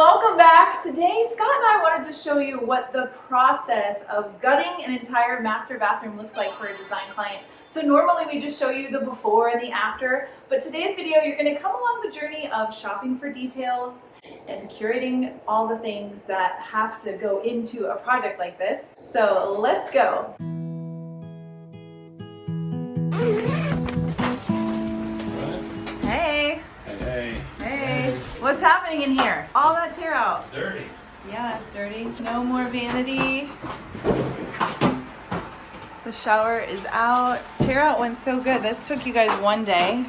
welcome back. Today, Scott and I wanted to show you what the process of gutting an entire master bathroom looks like for a design client. So normally we just show you the before and the after, but today's video, you're gonna come along the journey of shopping for details and curating all the things that have to go into a project like this. So let's go. Hey. Hey. Hey. What's happening in here? All that tear out. Dirty. Yeah, it's dirty. No more vanity. The shower is out. Tear out went so good. This took you guys one day.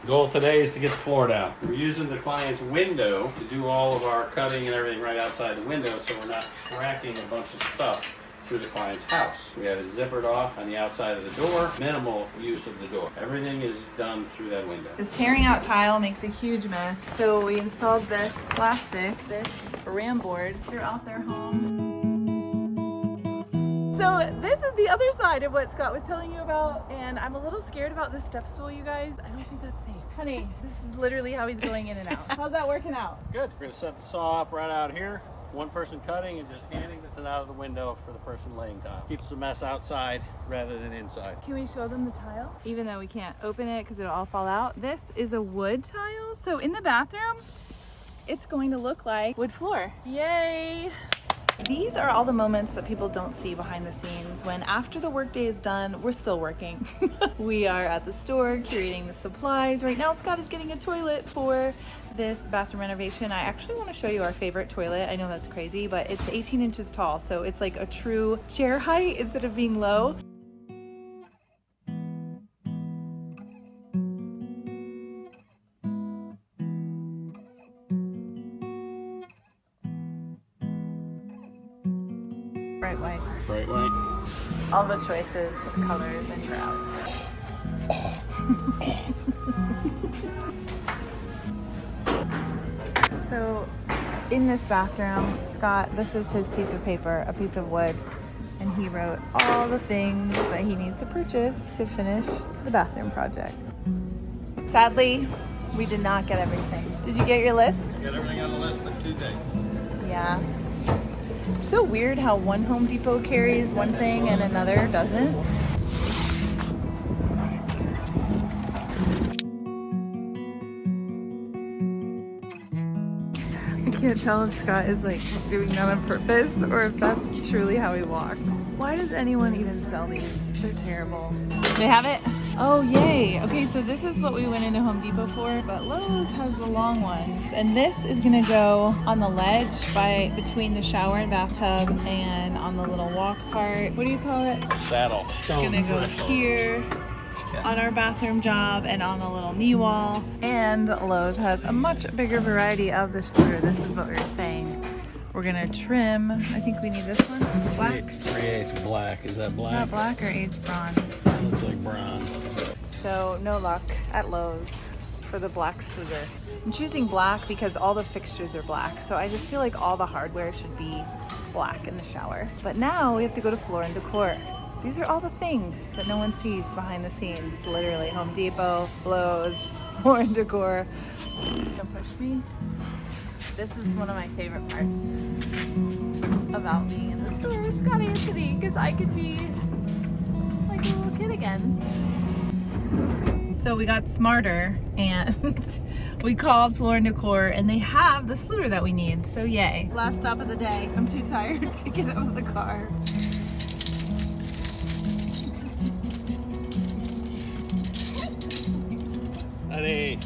Goal today is to get the floor down. We're using the client's window to do all of our cutting and everything right outside the window, so we're not tracking a bunch of stuff through the client's house. We have it zippered off on the outside of the door. Minimal use of the door. Everything is done through that window. This tearing out tile makes a huge mess. So we installed this plastic, this ram board throughout their home. So this is the other side of what Scott was telling you about, and I'm a little scared about this step stool, you guys. I don't think that's safe. Honey, this is literally how he's going in and out. How's that working out? Good. We're gonna set the saw up right out here. One person cutting and just handing it out of the window for the person laying tile. Keeps the mess outside rather than inside. Can we show them the tile? Even though we can't open it because it'll all fall out. This is a wood tile. So in the bathroom, it's going to look like wood floor. Yay! These are all the moments that people don't see behind the scenes when after the workday is done, we're still working. We are at the store curating the supplies. Right now, Scott is getting a toilet for this bathroom renovation. I actually want to show you our favorite toilet. I know that's crazy, but it's 18 inches tall. So it's like a true chair height instead of being low. Bright white. Bright white. All the choices of colors and grout. So in this bathroom, Scott, this is his piece of paper, a piece of wood, and he wrote all the things that he needs to purchase to finish the bathroom project. Sadly, we did not get everything. Did you get your list? I got everything on the list but 2 things. Yeah. It's so weird how one Home Depot carries one thing and another doesn't. I can't tell if Scott is like doing that on purpose or if that's truly how he walks. Why does anyone even sell these? They're terrible. They have it? Oh, yay. Okay, so this is what we went into Home Depot for, but Lowe's has the long ones. And this is gonna go on the ledge between the shower and bathtub and on the little walk part. What do you call it? Saddle. It's gonna go here on our bathroom job and on the little knee wall. And Lowe's has a much bigger variety of this fluor. This is what we were saying. We're gonna trim. I think we need this one. Black. 3/8 black. Is that black? Not black or aged bronze. Looks like bronze. So no luck at Lowe's for the black fluor. I'm choosing black because all the fixtures are black. So I just feel like all the hardware should be black in the shower. But now we have to go to Floor and Decor. These are all the things that no one sees behind the scenes. Literally Home Depot, Lowe's, Floor and Decor. Don't push me. This is one of my favorite parts about being in the store with Scotty and Anthony, because I could be like a little kid again. So we got smarter and we called Floor and Decor and they have the fluor that we need, so yay. Last stop of the day. I'm too tired to get out of the car. Honey.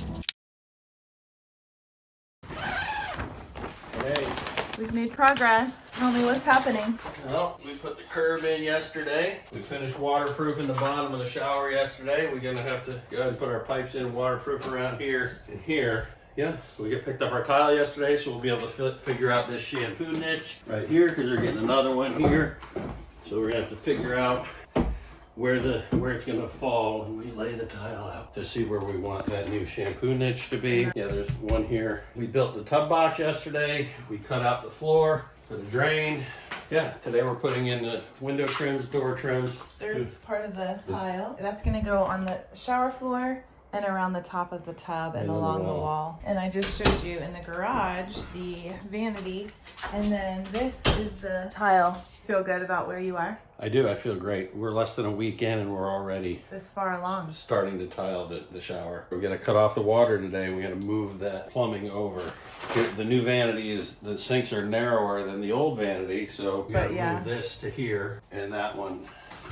Hey. We've made progress. Tell me what's happening. Well, we put the curb in yesterday. We finished waterproofing the bottom of the shower yesterday. We're gonna have to go ahead and put our pipes in waterproof around here and here. Yeah, we picked up our tile yesterday, so we'll be able to figure out this shampoo niche right here because they're getting another one here. So we're gonna have to figure out where it's gonna fall when we lay the tile out to see where we want that new shampoo niche to be. Yeah, there's one here. We built the tub box yesterday. We cut out the floor for the drain. Yeah, today we're putting in the window trims, door trims. There's part of the tile. That's gonna go on the shower floor and around the top of the tub and And on the along the wall. wall. And I just showed you in the garage the vanity, and then this is the tile. Feel good about where you are I do. I feel great. We're less than a week in and we're already this far along? starting to tile the shower. We're gonna cut off the water today. We're gonna move that plumbing over. The new vanity is, the sinks are narrower than the old vanity, so we gotta yeah. move this to here and that one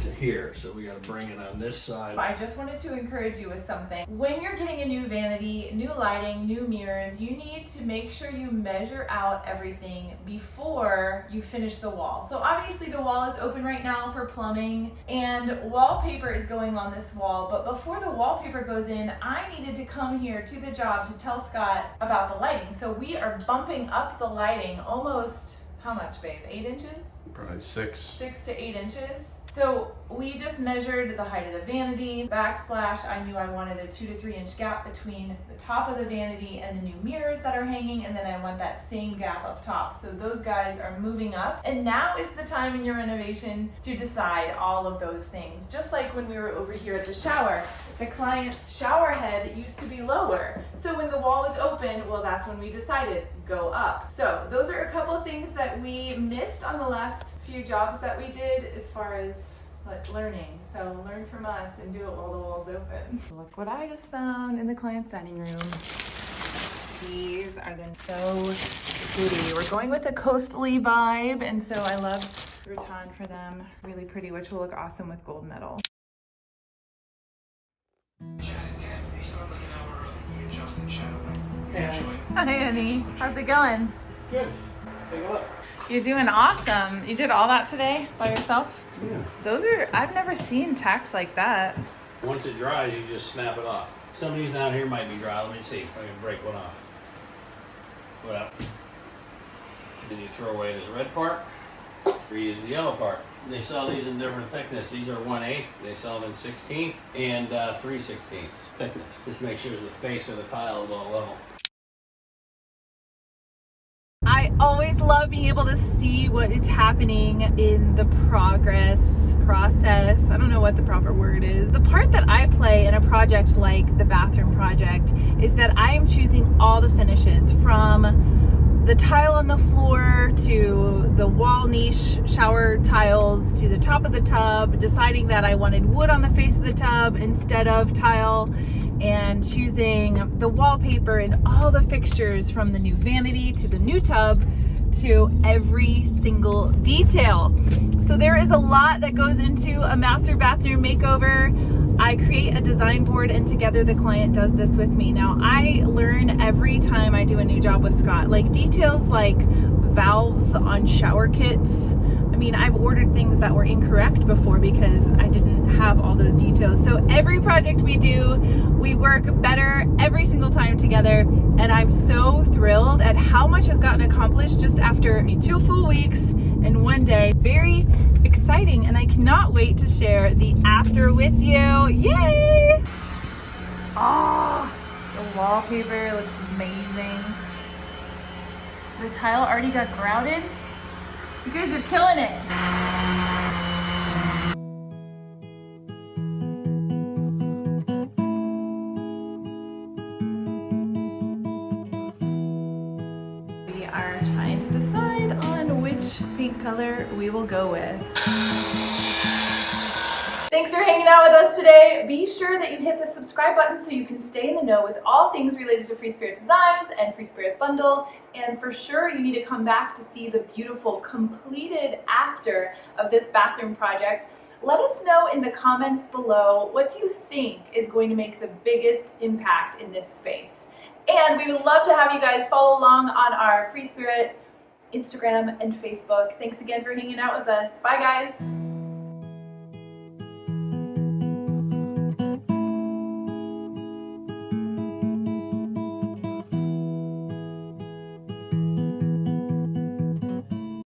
to here. So we gotta bring it on this side. I just wanted to encourage you with something. When you're getting a new vanity, new lighting, new mirrors, you need to make sure you measure out everything before you finish the wall. So obviously the wall is open right now for plumbing and wallpaper is going on this wall, but before the wallpaper goes in, I needed to come here to the job to tell Scott about the lighting. So we are bumping up the lighting almost, how much, babe? 8 inches? Probably 6. 6 to 8 inches. So we just measured the height of the vanity, backsplash. I knew I wanted a 2 to 3 inch gap between the top of the vanity and the new mirrors that are hanging, and then I want that same gap up top. So those guys are moving up, and now is the time in your renovation to decide all of those things. Just like when we were over here at the shower, the client's shower head used to be lower. So when the wall was open, well, that's when we decided go up. So those are a couple of things that we missed on the last few jobs that we did as far as learning. So learn from us and do it while the wall's open. Look what I just found in the client's dining room. These are then so pretty. We're going with a coastally vibe, and so I loved Rutan for them. Really pretty, which will look awesome with gold metal. Hi, Annie. How's it going? Good. Take a look. You're doing awesome. You did all that today by yourself? Yeah. Those are, I've never seen tacks like that. Once it dries, you just snap it off. Some of these down here might be dry. Let me see if I can break one off. Well, then you throw away this red part, reuse the yellow part. They sell these in different thickness. These are 1/8. They sell them in 1/16 and 3/16 thickness. Just make sure the face of the tile is all level. I always love being able to see what is happening in the process. I don't know what the proper word is. The part that I play in a project like the bathroom project is that I am choosing all the finishes, from the tile on the floor to the wall niche shower tiles to the top of the tub, deciding that I wanted wood on the face of the tub instead of tile, and choosing the wallpaper and all the fixtures from the new vanity to the new tub to every single detail. So there is a lot that goes into a master bathroom makeover. I create a design board, and together the client does this with me. Now I learn every time I do a new job with Scott, like details like valves on shower kits. I mean, I've ordered things that were incorrect before because I didn't have all those details. So every project we do, we work better every single time together. And I'm so thrilled at how much has gotten accomplished just after 2 full weeks and 1 day. Very exciting, and I cannot wait to share the after with you. Yay! Oh, the wallpaper looks amazing. The tile already got grouted. You guys are killing it. We are trying to decide on which paint color we will go with. Thanks for hanging out with us today. Be sure that you hit the subscribe button so you can stay in the know with all things related to Free Spirit Designs and Free Spirit Bundle. And for sure, you need to come back to see the beautiful completed after of this bathroom project. Let us know in the comments below, what do you think is going to make the biggest impact in this space? And we would love to have you guys follow along on our Free Spirit Instagram and Facebook. Thanks again for hanging out with us. Bye, guys.